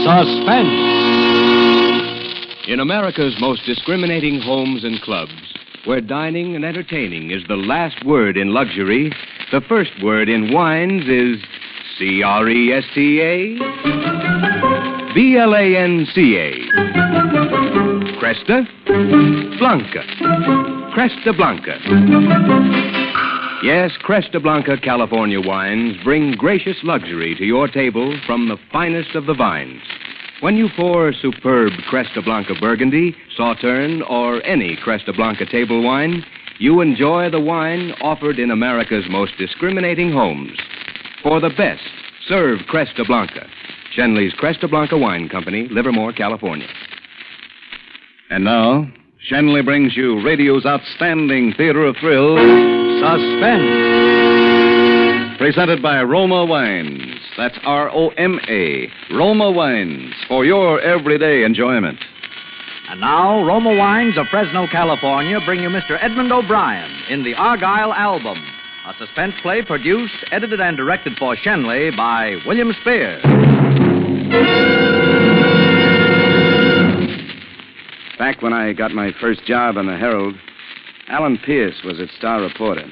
Suspense. In America's most discriminating homes and clubs, where dining and entertaining is the last word in luxury, the first word in wines is Cresta Blanca. Cresta Blanca. Cresta Blanca. Yes, Cresta Blanca California wines bring gracious luxury to your table from the finest of the vines. When you pour superb Cresta Blanca Burgundy, Sauterne, or any Cresta Blanca table wine, you enjoy the wine offered in America's most discriminating homes. For the best, serve Cresta Blanca. Shenley's Cresta Blanca Wine Company, Livermore, California. And now, Shenley brings you radio's outstanding theater of thrills, Suspense. Presented by Roma Wines. That's Roma. Roma Wines, for your everyday enjoyment. And now, Roma Wines of Fresno, California, bring you Mr. Edmund O'Brien in the Argyle Album, a suspense play produced, edited, and directed for Shenley by William Spears. Back when I got my first job on the Herald, Alan Pierce was its star reporter.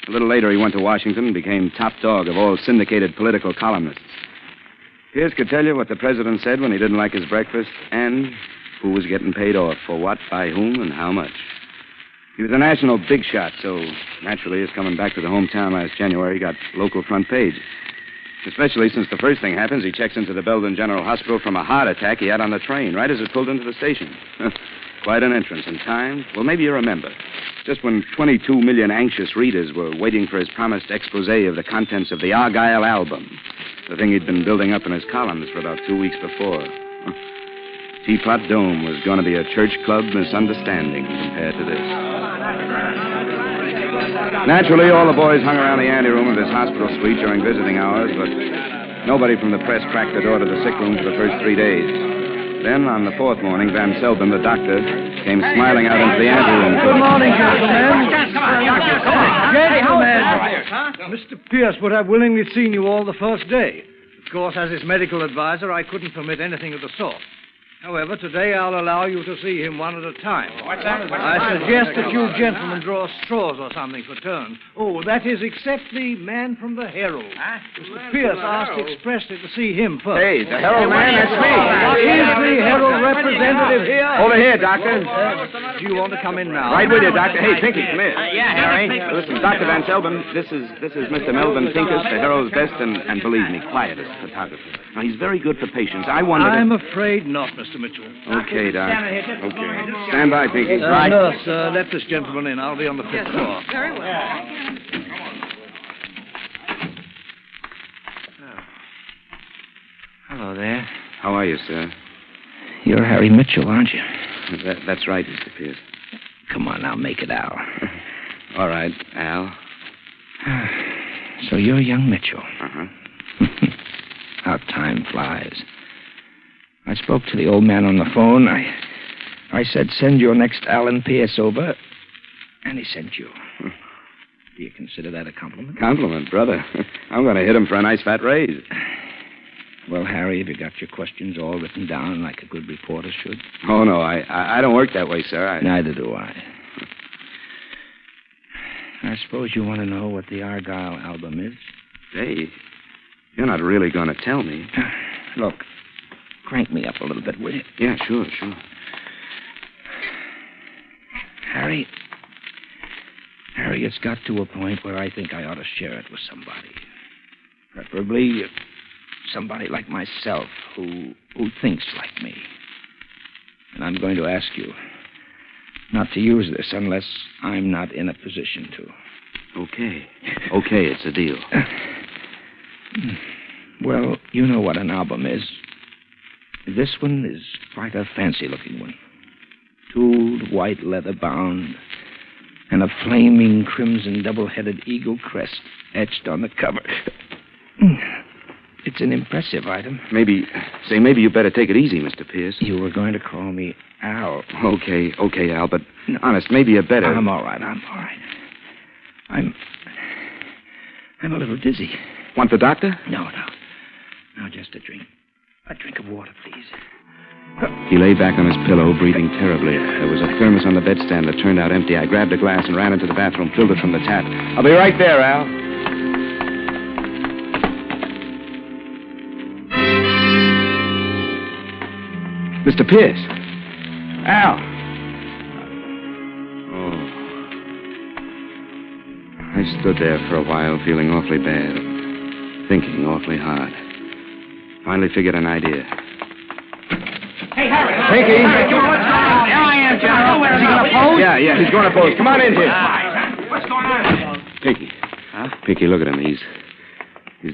A little later, he went to Washington and became top dog of all syndicated political columnists. Pierce could tell you what the president said when he didn't like his breakfast and who was getting paid off for what, by whom, and how much. He was a national big shot, so naturally his coming back to the hometown last January got local front page. Especially since the first thing happens, he checks into the Belden General Hospital from a heart attack he had on the train, right as it pulled into the station. Quite an entrance, and timed. Well, maybe you remember. Just when 22 million anxious readers were waiting for his promised expose of the contents of the Argyle Album, the thing he'd been building up in his columns for about 2 weeks before. Teapot Dome was going to be a church club misunderstanding compared to this. Naturally, all the boys hung around the anteroom of this hospital suite during visiting hours, but nobody from the press cracked the door to the sick room for the first 3 days. Then, on the fourth morning, Van Selden, the doctor, came smiling out into the anteroom. Good morning, gentlemen. Gentlemen. Mr. Pierce would have willingly seen you all the first day. Of course, as his medical advisor, I couldn't permit anything of the sort. However, today I'll allow you to see him one at a time. I suggest that you gentlemen draw straws or something for turns. Oh, that is, except the man from the Herald. Mr. Pierce asked expressly to see him first. Hey, the Herald man, that's me. Is the Herald representative here? Over here, Doctor. Do you want to come in now? Right with you, Doctor. Hey, Pinky, come here. Yeah, Harry. Listen, Dr. Van Selden, this is Mr. Melvin Pincus, the Herald's best and believe me, quietest photographer. Now, he's very good for patients. I wonder... I'm afraid not, Mr. Mitchell. Okay, Doc. Okay. Stand by, Pinky. Nurse, let this gentleman in. I'll be on the fifth floor. Very well. Hello there. How are you, sir? You're Harry Mitchell, aren't you? That's right, Mr. Pierce. Come on now, make it Al. All right, Al. So you're young Mitchell. Uh-huh. How time flies. I spoke to the old man on the phone. I said, send your next Alan Pierce over, and he sent you. Do you consider that a compliment? Compliment, brother. I'm going to hit him for a nice fat raise. Well, Harry, have you got your questions all written down like a good reporter should? Oh, no, I don't work that way, sir. Neither do I. I suppose you want to know what the Argyle album is? Hey, you're not really going to tell me. Look, crank me up a little bit, will you? Yeah, sure. Harry, it's got to a point where I think I ought to share it with somebody. Preferably somebody like myself who thinks like me. And I'm going to ask you not to use this unless I'm not in a position to. Okay, it's a deal. Well, you know what an album is. This one is quite a fancy-looking one. Tooled, white leather bound, and a flaming crimson double-headed eagle crest etched on the cover. It's an impressive item. Maybe you better take it easy, Mr. Pierce. You were going to call me Al. Okay, Al, but honest, maybe you better... I'm all right. I'm a little dizzy. Want the doctor? No, just a drink. A drink of water, please. He lay back on his pillow, breathing terribly. There was a thermos on the bedstand that turned out empty. I grabbed a glass and ran into the bathroom, filled it from the tap. I'll be right there, Al. Mr. Pierce. Al. Oh. I stood there for a while, feeling awfully bad, thinking awfully hard. Finally figured an idea. Hey, Harry. Pinky. Here I am, General. Is he going to pose? Yeah, he's going to pose. Come on in here. What's going on? Pinky. Huh? Pinky, look at him. He's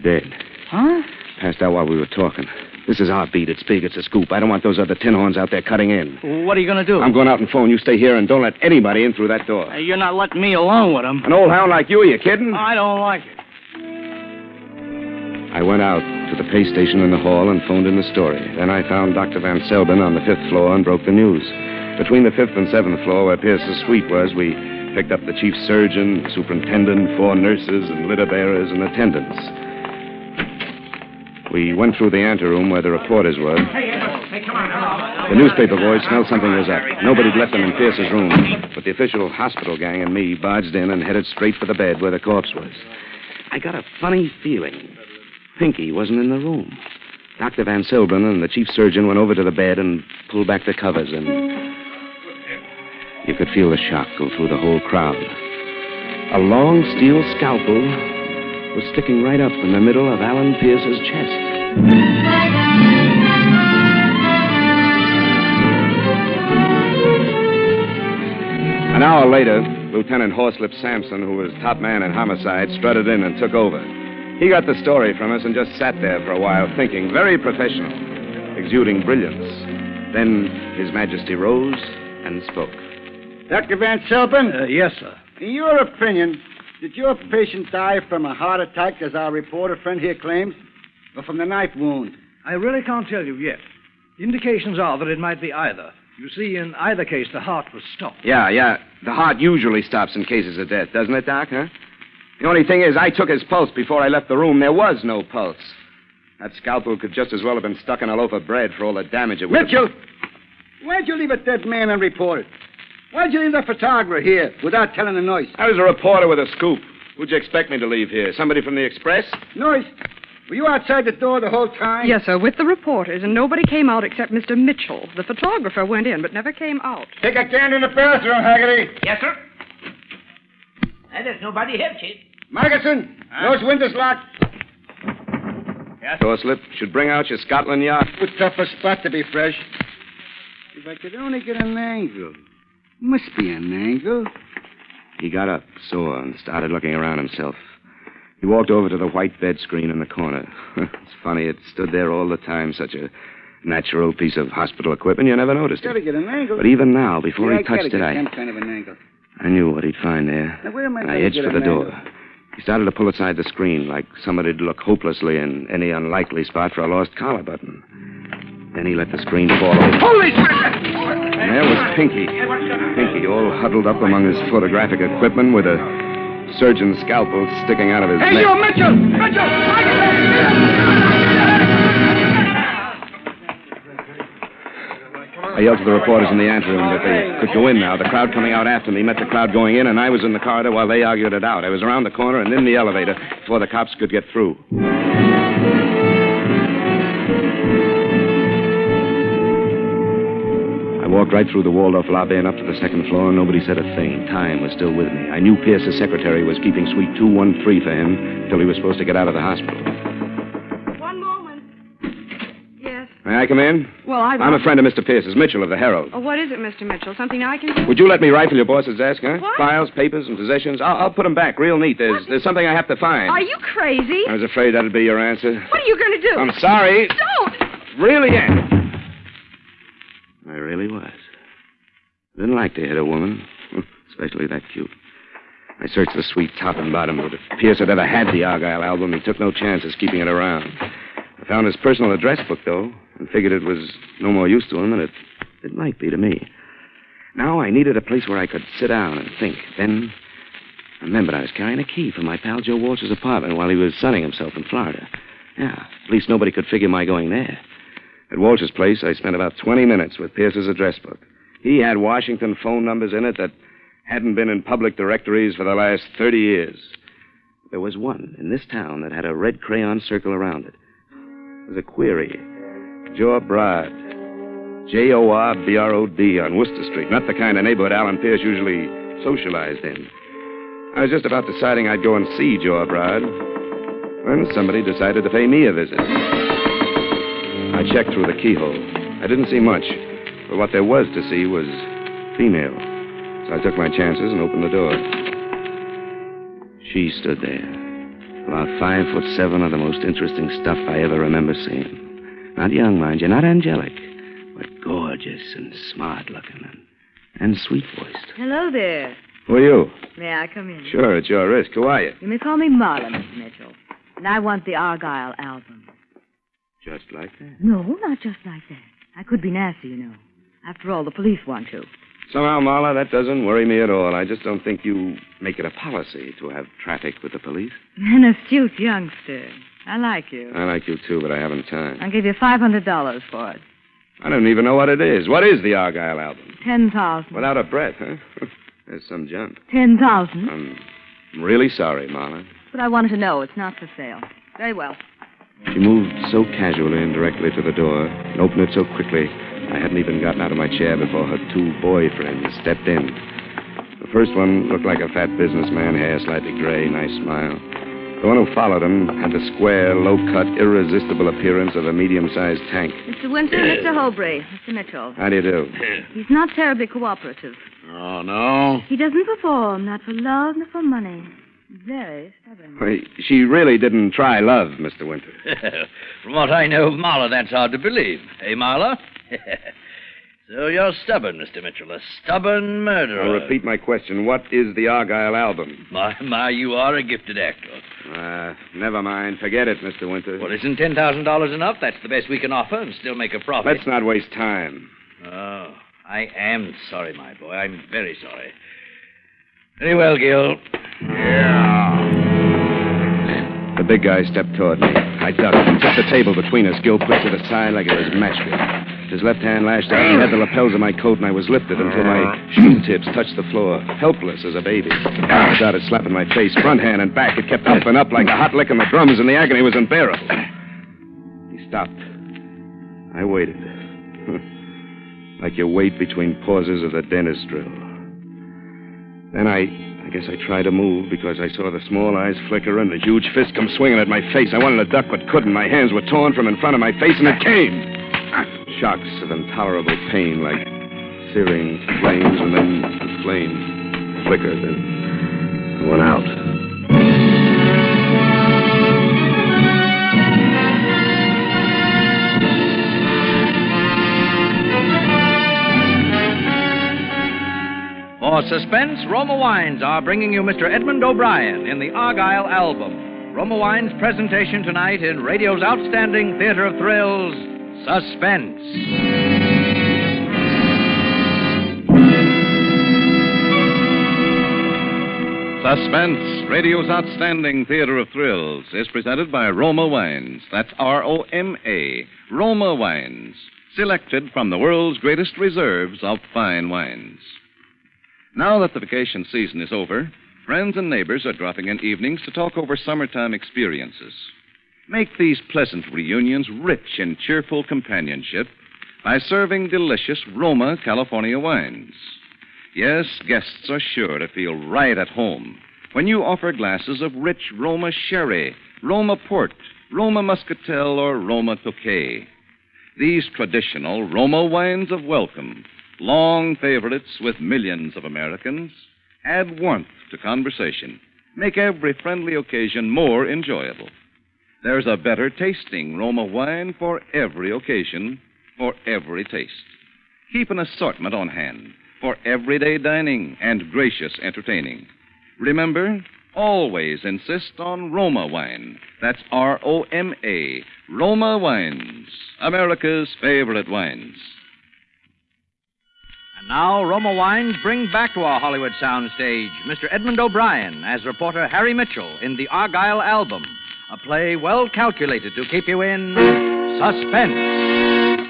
dead. Huh? Passed out while we were talking. This is our beat. It's big. It's a scoop. I don't want those other tin horns out there cutting in. What are you going to do? I'm going out and phone. You stay here and don't let anybody in through that door. You're not letting me alone with him. An old hound like you, are you kidding? I don't like it. I went out to the pay station in the hall and phoned in the story. Then I found Dr. Van Selben on the 5th floor and broke the news. Between the 5th and 7th floor, where Pierce's suite was, we picked up the chief surgeon, the superintendent, 4 nurses, and litter bearers and attendants. We went through the anteroom where the reporters were. Hey, come on. The newspaper boys smelled something was up. Nobody'd left them in Pierce's room. But the official hospital gang and me barged in and headed straight for the bed where the corpse was. I got a funny feeling. Pinky wasn't in the room. Dr. Van Selben and the chief surgeon went over to the bed and pulled back the covers, and you could feel the shock go through the whole crowd. A long steel scalpel was sticking right up in the middle of Alan Pierce's chest. An hour later, Lieutenant Horslip Sampson, who was top man in homicide, strutted in and took over. He got the story from us and just sat there for a while, thinking, very professional, exuding brilliance. Then His Majesty rose and spoke. Dr. Van Selben? Yes, sir. In your opinion, did your patient die from a heart attack, as our reporter friend here claims, or from the knife wound? I really can't tell you yet. Indications are that it might be either. You see, in either case, the heart was stopped. Yeah. The heart usually stops in cases of death, doesn't it, Doc, huh? The only thing is, I took his pulse before I left the room. There was no pulse. That scalpel could just as well have been stuck in a loaf of bread for all the damage it would Mitchell! Why'd you leave a dead man unreported? Why'd you leave the photographer here without telling the Noise? I was a reporter with a scoop. Who'd you expect me to leave here? Somebody from the Express? Noise, were you outside the door the whole time? Yes, sir, with the reporters, and nobody came out except Mr. Mitchell. The photographer went in, but never came out. Take a can in the bathroom, Haggerty. Yes, sir. There's nobody here, Chief. Margerson, those windows locked. Yes. Horslip, should bring out your Scotland Yard. Too tough a spot to be fresh. If I could only get an angle. Must be an angle. He got up, sore, and started looking around himself. He walked over to the white bed screen in the corner. It's funny, it stood there all the time, such a natural piece of hospital equipment, you never noticed Gotta it. get an angle. But even now, before Yeah, he touched it, I some kind of an angle. I knew what he'd find there. Now, where am I And I gonna edged get for the an door. angle? He started to pull aside the screen, like somebody'd look hopelessly in any unlikely spot for a lost collar button. Then he let the screen fall over. Holy smokes! And there was Pinky. Pinky, all huddled up among his photographic equipment with a surgeon's scalpel sticking out of his Hey, neck. you, Mitchell! Mitchell! I yelled to the reporters in the anteroom that they could go in now. The crowd coming out after me met the crowd going in, and I was in the corridor while they argued it out. I was around the corner and in the elevator before the cops could get through. I walked right through the walled-off lobby and up to the 2nd floor, and nobody said a thing. Time was still with me. I knew Pierce's secretary was keeping suite 213 for him until he was supposed to get out of the hospital. One moment. Yes. May I come in? Well, I'm a friend of Mr. Pierce's, Mitchell of the Herald. Oh, what is it, Mr. Mitchell? Something I can do? Would you let me rifle your boss's desk, huh? What? Files, papers, and possessions. I'll put them back real neat. There's something I have to find. Are you crazy? I was afraid that'd be your answer. What are you going to do? I'm sorry. Don't! Really am. I really was. Didn't like to hit a woman, especially that cute. I searched the suite top and bottom, but if Pierce had ever had the Argyle album, he took no chances keeping it around. I found his personal address book, though, and figured it was no more use to him than it might be to me. Now I needed a place where I could sit down and think. Then I remembered I was carrying a key from my pal Joe Walsh's apartment while he was sunning himself in Florida. Yeah, at least nobody could figure my going there. At Walsh's place, I spent about 20 minutes with Pierce's address book. He had Washington phone numbers in it that hadn't been in public directories for the last 30 years. There was one in this town that had a red crayon circle around it. It was a query. Jorbrod. Jorbrod on Worcester Street. Not the kind of neighborhood Alan Pierce usually socialized in. I was just about deciding I'd go and see Jorbrod when somebody decided to pay me a visit. I checked through the keyhole. I didn't see much, but what there was to see was female. So I took my chances and opened the door. She stood there, about 5'7" of the most interesting stuff I ever remember seeing. Not young, mind you, not angelic, but gorgeous and smart-looking and sweet-voiced. Hello there. Who are you? May I come in? Sure, at your risk. Who are you? You may call me Marla, Mr. Mitchell. And I want the Argyle album. Just like that? No, not just like that. I could be nasty, you know. After all, the police want to. Somehow, Marla, that doesn't worry me at all. I just don't think you make it a policy to have traffic with the police. An astute youngster. I like you. I like you, too, but I haven't time. I'll give you $500 for it. I don't even know what it is. What is the Argyle album? 10,000. Without a breath, huh? There's some jump. 10,000. I'm really sorry, Marla. But I wanted to know it's not for sale. Very well. She moved so casually and directly to the door and opened it so quickly I hadn't even gotten out of my chair before her two boyfriends stepped in. The first one looked like a fat businessman, hair slightly gray, nice smile. The one who followed him had the square, low-cut, irresistible appearance of a medium-sized tank. Mr. Winter, Mr. Hobray, Mr. Mitchell. How do you do? He's not terribly cooperative. Oh, no? He doesn't perform, not for love, nor for money. Very stubborn. Well, she really didn't try love, Mr. Winter. From what I know of Marla, that's hard to believe. Hey, Marla? So you're stubborn, Mr. Mitchell. A stubborn murderer. I'll repeat my question. What is the Argyle album? My, you are a gifted actor. Never mind. Forget it, Mr. Winter. Well, isn't $10,000 enough? That's the best we can offer and still make a profit. Let's not waste time. Oh, I am sorry, my boy. I'm very sorry. Very well, Gil. Yeah. The big guy stepped toward me. I ducked and took the table between us. Gil pushed it aside like it was matchstick. His left hand lashed out and had the lapels of my coat, and I was lifted until my shoe tips touched the floor, helpless as a baby. I started slapping my face, front hand and back. It kept up and up like a hot lick on the drums, and the agony was unbearable. He stopped. I waited. Like you wait between pauses of the dentist drill. Then I guess I tried to move because I saw the small eyes flicker and the huge fist come swinging at my face. I wanted to duck but couldn't. My hands were torn from in front of my face, and it came. Shocks of intolerable pain like searing flames, and then the flame flickered and went out. For Suspense, Roma Wines are bringing you Mr. Edmund O'Brien in the Argyle album. Roma Wines' presentation tonight in radio's outstanding theater of thrills, Suspense. Suspense, radio's outstanding theater of thrills, is presented by Roma Wines. That's R-O-M-A, Roma Wines, selected from the world's greatest reserves of fine wines. Now that the vacation season is over, friends and neighbors are dropping in evenings to talk over summertime experiences. Make these pleasant reunions rich in cheerful companionship by serving delicious Roma California wines. Yes, guests are sure to feel right at home when you offer glasses of rich Roma sherry, Roma port, Roma muscatel, or Roma Tokay. These traditional Roma wines of welcome, long favorites with millions of Americans, add warmth to conversation, make every friendly occasion more enjoyable. There's a better tasting Roma wine for every occasion, for every taste. Keep an assortment on hand for everyday dining and gracious entertaining. Remember, always insist on Roma wine. That's R-O-M-A, Roma Wines, America's favorite wines. And now, Roma Wines brings back to our Hollywood soundstage Mr. Edmund O'Brien as reporter Harry Mitchell in the Argyle album, a play well calculated to keep you in suspense.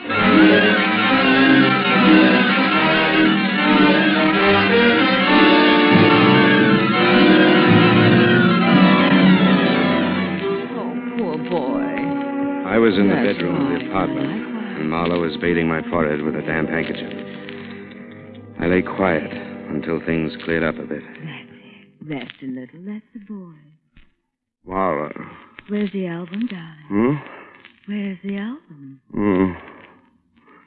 I was in the bedroom of the apartment, and Marla was bathing my forehead with a damp handkerchief. I lay quiet until things cleared up a bit. That's it. Rest a little. That's the boy. Marla. Where's the album, darling? Hmm? Where's the album?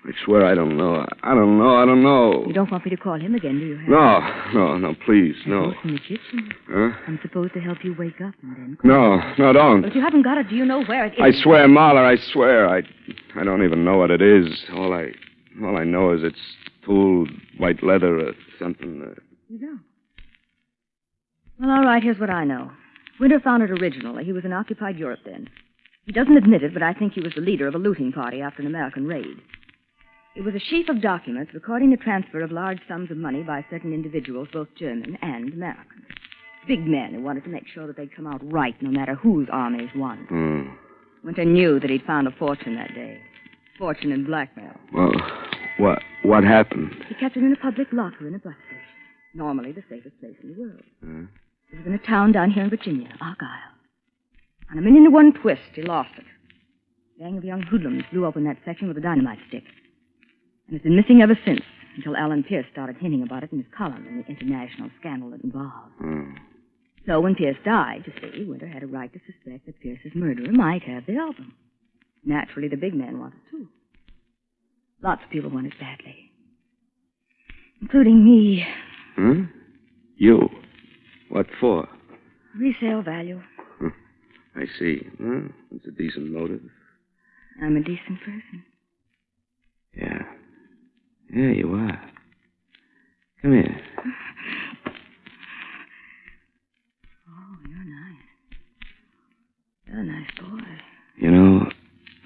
I swear I don't know. I don't know. You don't want me to call him again, do you, Harry? No, please, no. It's in the kitchen. Huh? I'm supposed to help you wake up and then... No, don't. But if you haven't got it, do you know where it is? I swear, Marla, I swear. I don't even know what it is. All I know is it's tooled white leather or something. You don't? Well, all right, here's what I know. Winter found it originally. He was in occupied Europe then. He doesn't admit it, but I think he was the leader of a looting party after an American raid. It was a sheaf of documents recording the transfer of large sums of money by certain individuals, both German and American. Big men who wanted to make sure that they'd come out right no matter whose armies won. Winter knew that he'd found a fortune that day. Fortune in blackmail. Well, what happened? He kept it in a public locker in a bus station. Normally the safest place in the world. It was in a town down here in Virginia, Argyle. On a minute to one twist, he lost it. A gang of young hoodlums blew open that section with a dynamite stick. And it's been missing ever since, until Alan Pierce started hinting about it in his column in the international scandal it involved. So when Pierce died, you see, Winter had a right to suspect that Pierce's murderer might have the album. Naturally, the big man wanted it, too. Lots of people want it badly. Including me. You? What for? Resale value. I see. It's a decent motive. I'm a decent person. Yeah. Yeah, you are. Come here. Oh, you're nice. You're a nice boy. You know,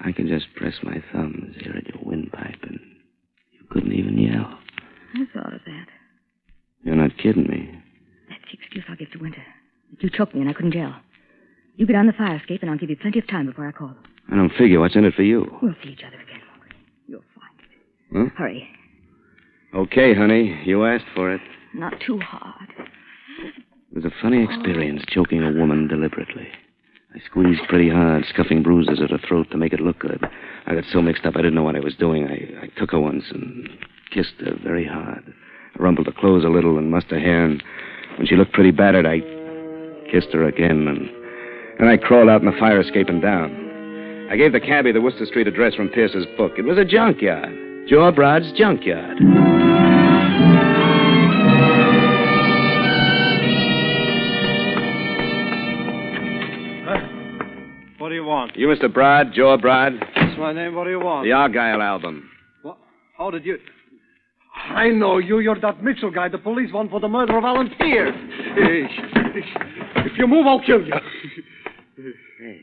I can just press my thumbs here at your windpipe and you couldn't even yell. I thought of that. You're not kidding me. That's the excuse I'll give to Winter. That you choked me and I couldn't yell. You get on the fire escape and I'll give you plenty of time before I call. I don't figure what's in it for you. We'll see each other again, won't we? You'll find it. Hurry. Okay, honey. You asked for it. Not too hard. It was a funny experience choking a woman deliberately. I squeezed pretty hard, scuffing bruises at her throat to make it look good. I got so mixed up I didn't know what I was doing. I took her once and kissed her very hard. I rumpled her clothes a little and mussed her hair, and when she looked pretty battered, I kissed her again, and I crawled out in the fire escape and down. I gave the cabbie the Worcester Street address from Pierce's book. It was a junkyard. Joe Broad's junkyard. What do you want? You, Mr. Broad, Joe Broad? That's my name. What do you want? The Argyle album. What? How did you... I know you. You're that Mitchell guy, the police one for the murder of Alan Pierce. If you move, I'll kill you. Hey.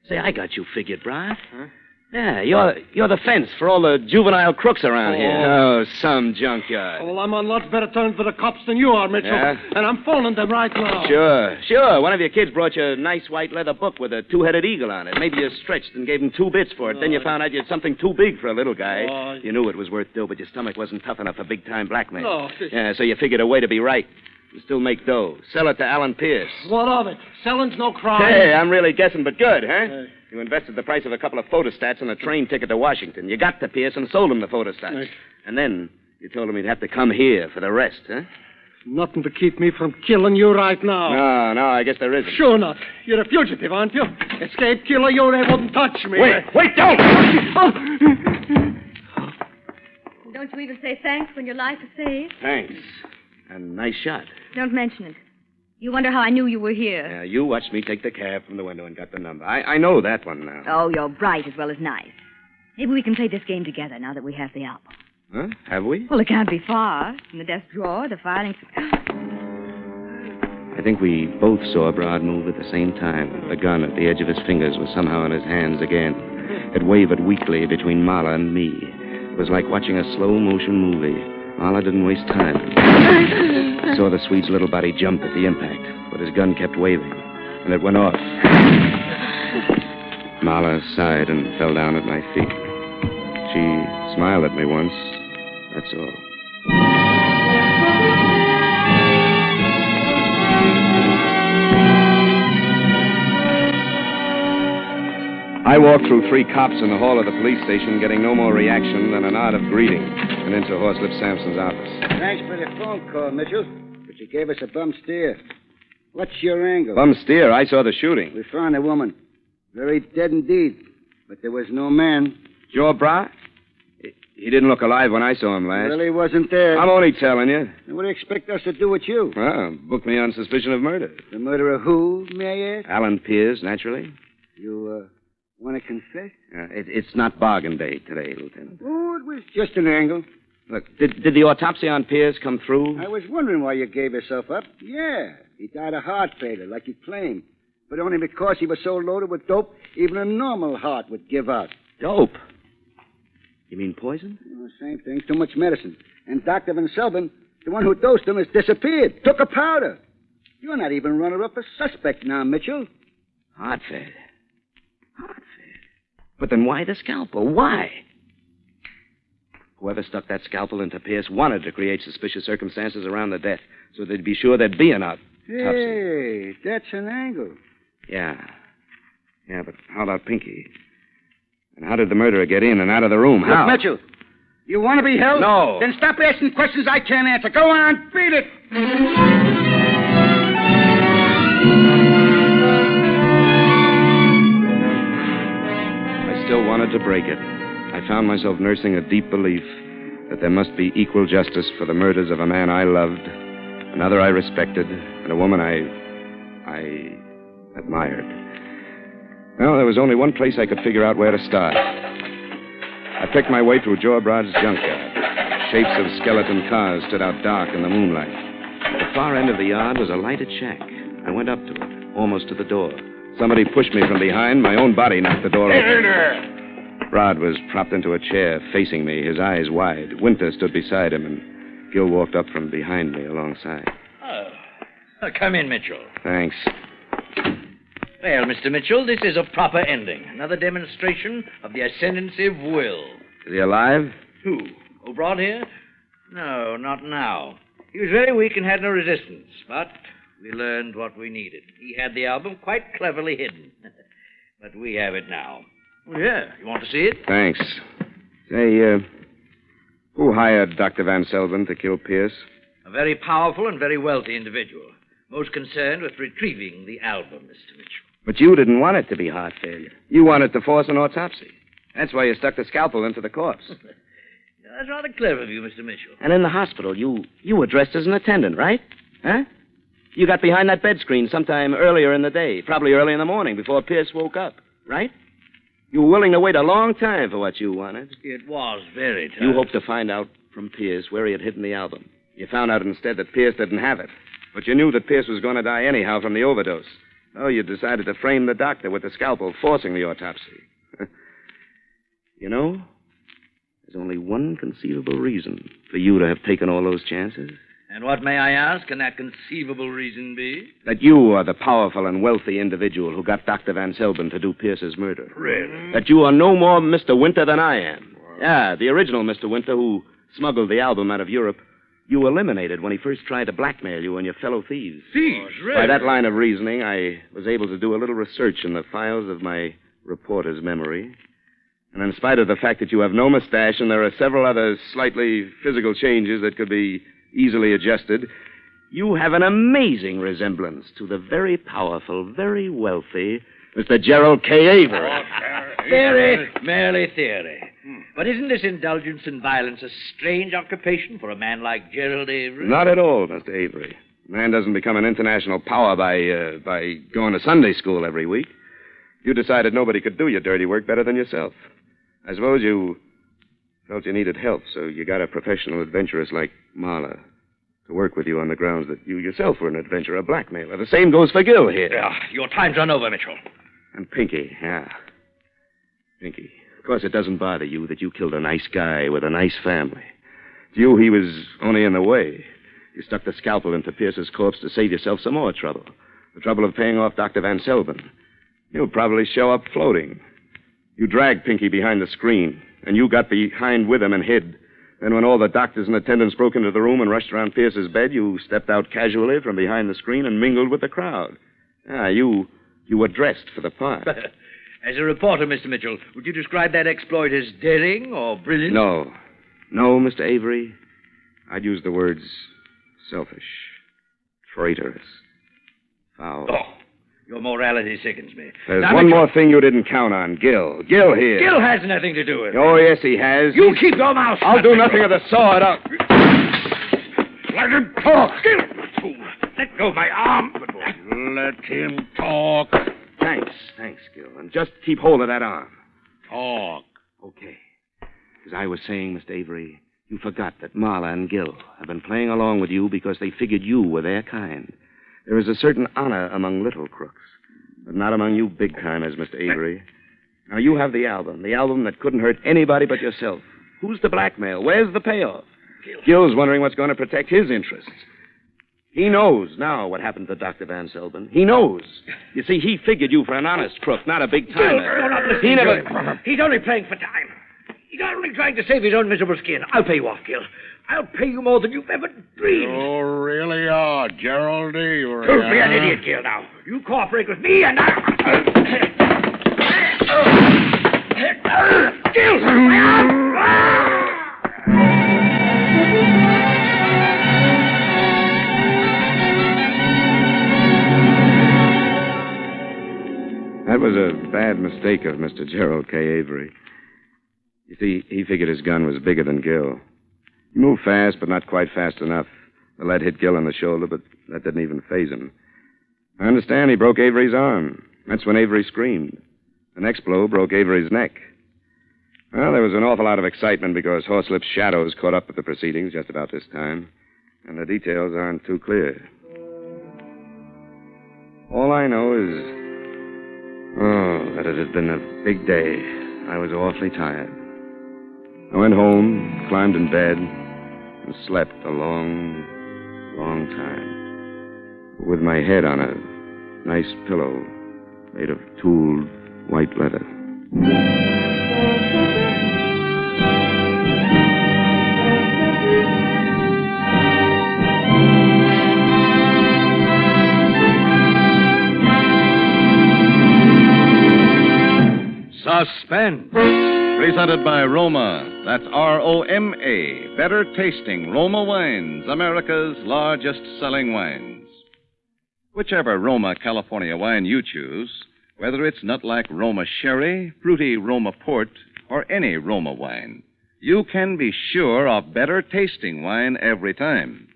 Say, I got you figured, Brad. Huh? Yeah, you're the fence for all the juvenile crooks around here. Oh, some junkyard. Oh, well, I'm on lots better terms with the cops than you are, Mitchell. Yeah? And I'm phoning them right now. Sure. One of your kids brought you a nice white leather book with a two-headed eagle on it. Maybe you stretched and gave him 2 bits for it. Then you found out you had something too big for a little guy. You knew it was worth dough, but your stomach wasn't tough enough for big-time blackmail. No. Yeah, so you figured a way to be right. You still make dough. Sell it to Alan Pierce. What of it? Selling's no crime. Hey, I'm really guessing, but good, huh? Hey. You invested the price of a couple of photostats and a train ticket to Washington. You got to Pierce and sold him the photostats. Hey. And then you told him he'd have to come here for the rest, huh? Nothing to keep me from killing you right now. No, I guess there isn't. Sure not. You're a fugitive, aren't you? Escape killer, you wouldn't touch me. Wait, don't! Don't you even say thanks when your life is saved? Thanks. And nice shot. Don't mention it. You wonder how I knew you were here. Yeah, you watched me take the cab from the window and got the number. I know that one now. Oh, you're bright as well as nice. Maybe we can play this game together now that we have the album. Huh? Have we? Well, it can't be far. In the desk drawer, the filing... I think we both saw Broad move at the same time. The gun at the edge of his fingers was somehow in his hands again. It wavered weakly between Marla and me. It was like watching a slow-motion movie. Marla didn't waste time. I saw the Swede's little body jump at the impact, but his gun kept waving, and it went off. Marla sighed and fell down at my feet. She smiled at me once. That's all. I walked through 3 cops in the hall of the police station, getting no more reaction than a nod of greeting, and into Horslip Sampson's office. Thanks for the phone call, Mitchell. But you gave us a bum steer. What's your angle? Bum steer. I saw the shooting. We found a woman. Very dead indeed. But there was no man. Joe Bra? He didn't look alive when I saw him last. Well, he wasn't there. I'm only telling you. And what do you expect us to do with you? Well, book me on suspicion of murder. The murder of who, may I ask? Alan Pierce, naturally. You, want to confess? It's not bargain day today, Lieutenant. Oh, it was just an angle. Look, did the autopsy on Pierce come through? I was wondering why you gave yourself up. Yeah, he died of heart failure, like you claimed. But only because he was so loaded with dope, even a normal heart would give out. Dope? You mean poison? Oh, same thing, too much medicine. And Dr. Van Selben, the one who dosed him, has disappeared. Took a powder. You're not even runner-up a suspect now, Mitchell. Heart failure. Heart failure. But then why the scalpel? Why? Whoever stuck that scalpel into Pierce wanted to create suspicious circumstances around the death, so they'd be sure there'd be an autopsy. Hey, that's an angle. Yeah, but how about Pinky? And how did the murderer get in and out of the room? How? Look, Mitchell, you want to be held? No. Then stop asking questions I can't answer. Go on, beat it. I still wanted to break it. I found myself nursing a deep belief that there must be equal justice for the murders of a man I loved, another I respected, and a woman I admired. Well, there was only one place I could figure out where to start. I picked my way through Joe Brod's junkyard. Shapes of skeleton cars stood out dark in the moonlight. At the far end of the yard was a lighted shack. I went up to it, almost to the door. Somebody pushed me from behind. My own body knocked the door open. Brod was propped into a chair, facing me, his eyes wide. Winter stood beside him, and Gil walked up from behind me alongside. Oh, come in, Mitchell. Thanks. Well, Mr. Mitchell, this is a proper ending. Another demonstration of the ascendancy of will. Is he alive? Who? O'Brod here? No, not now. He was very weak and had no resistance, but we learned what we needed. He had the album quite cleverly hidden. But we have it now. Oh, yeah. You want to see it? Thanks. Say, who hired Dr. Van Selven to kill Pierce? A very powerful and very wealthy individual. Most concerned with retrieving the album, Mr. Mitchell. But you didn't want it to be heart failure. You wanted to force an autopsy. That's why you stuck the scalpel into the corpse. That's rather clever of you, Mr. Mitchell. And in the hospital, you were dressed as an attendant, right? Huh? You got behind that bed screen sometime earlier in the day, probably early in the morning, before Pierce woke up, right? You were willing to wait a long time for what you wanted. It was very tough. You hoped to find out from Pierce where he had hidden the album. You found out instead that Pierce didn't have it. But you knew that Pierce was going to die anyhow from the overdose. Oh, you decided to frame the doctor with the scalpel, forcing the autopsy. You know, there's only one conceivable reason for you to have taken all those chances. And what, may I ask, can that conceivable reason be? That you are the powerful and wealthy individual who got Dr. Van Selben to do Pierce's murder. Really? That you are no more Mr. Winter than I am. Yeah, the original Mr. Winter who smuggled the album out of Europe. You eliminated when he first tried to blackmail you and your fellow thieves. Thieves, really? By that line of reasoning, I was able to do a little research in the files of my reporter's memory. And in spite of the fact that you have no mustache and there are several other slightly physical changes that could be easily adjusted, you have an amazing resemblance to the very powerful, very wealthy Mr. Gerald K. Avery. Theory, merely theory. But isn't this indulgence in violence a strange occupation for a man like Gerald Avery? Not at all, Mr. Avery. Man doesn't become an international power by going to Sunday school every week. You decided nobody could do your dirty work better than yourself. I suppose you felt you needed help, so you got a professional adventuress like Marla to work with you on the grounds that you yourself were an adventurer, a blackmailer. The same goes for Gil here. Your time's run over, Mitchell. And Pinky, yeah. Pinky. Of course, it doesn't bother you that you killed a nice guy with a nice family. To you, he was only in the way. You stuck the scalpel into Pierce's corpse to save yourself some more trouble. The trouble of paying off Dr. Van Selben. He'll probably show up floating. You dragged Pinky behind the screen. and you got behind with him and hid. Then when all the doctors and attendants broke into the room and rushed around Pierce's bed, you stepped out casually from behind the screen and mingled with the crowd. You were dressed for the part. As a reporter, Mr. Mitchell, would you describe that exploit as daring or brilliant? No, Mr. Avery. I'd use the words selfish, traitorous, foul. Oh, your morality sickens me. There's one more thing you didn't count on. Gil here. Gil has nothing to do with it. Oh, yes, he has. You keep your mouth shut. I'll do nothing of the sort. Let him talk. Gil! Let go of my arm. Let him talk. Thanks, Gil. And just keep hold of that arm. Talk. Okay. As I was saying, Mr. Avery, you forgot that Marla and Gil have been playing along with you because they figured you were their kind. There is a certain honor among little crooks, but not among you big-timers, Mr. Avery. Now, you have the album that couldn't hurt anybody but yourself. Who's the blackmail? Where's the payoff? Gil's wondering what's going to protect his interests. He knows now what happened to Dr. Van Selben. He knows. You see, he figured you for an honest crook, not a big-timer. You're not listening to him. He's only playing for time. He's only trying to save his own miserable skin. I'll pay you off, Gil. I'll pay you more than you've ever dreamed. You really are, Geraldine. Don't be an idiot, Gil, now. You cooperate with me, and Gil! My arm! That was a bad mistake of Mr. Gerald K. Avery. You see, he figured his gun was bigger than Gil. He moved fast, but not quite fast enough. The lead hit Gil in the shoulder, but that didn't even faze him. I understand he broke Avery's arm. That's when Avery screamed. The next blow broke Avery's neck. Well, there was an awful lot of excitement because Horslip's shadows caught up with the proceedings just about this time, and the details aren't too clear. All I know is, that it had been a big day. I was awfully tired. I went home, climbed in bed, and slept a long, long time. With my head on a nice pillow made of tooled white leather. Suspense. Presented by Roma. That's Roma. Better tasting Roma wines, America's largest selling wines. Whichever Roma California wine you choose, whether it's nut-like Roma sherry, fruity Roma port, or any Roma wine, you can be sure of better tasting wine every time.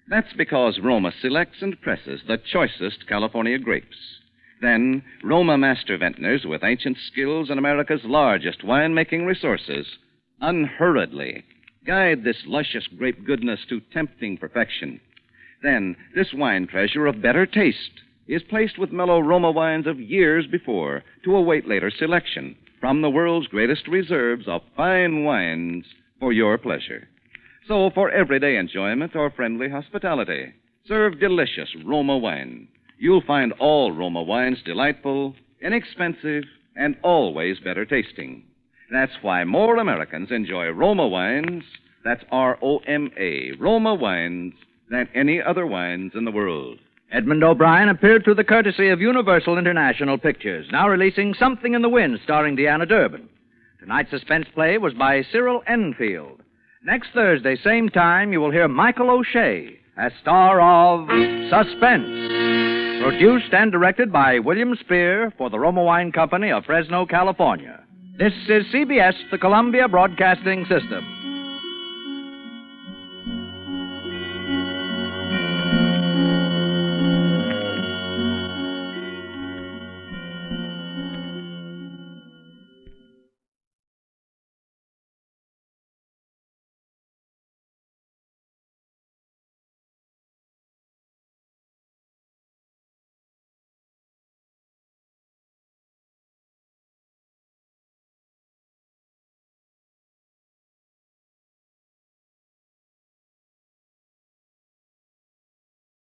That's because Roma selects and presses the choicest California grapes. Then, Roma master vintners with ancient skills and America's largest winemaking resources unhurriedly guide this luscious grape goodness to tempting perfection. Then, this wine treasure of better taste is placed with mellow Roma wines of years before to await later selection from the world's greatest reserves of fine wines for your pleasure. So, for everyday enjoyment or friendly hospitality, serve delicious Roma wine. You'll find all Roma wines delightful, inexpensive, and always better tasting. That's why more Americans enjoy Roma wines, that's Roma, Roma wines, than any other wines in the world. Edmund O'Brien appeared through the courtesy of Universal International Pictures, now releasing Something in the Wind starring Deanna Durbin. Tonight's suspense play was by Cyril Enfield. Next Thursday, same time, you will hear Michael O'Shea as star of Suspense. Produced and directed by William Spear for the Roma Wine Company of Fresno, California. This is CBS, the Columbia Broadcasting System.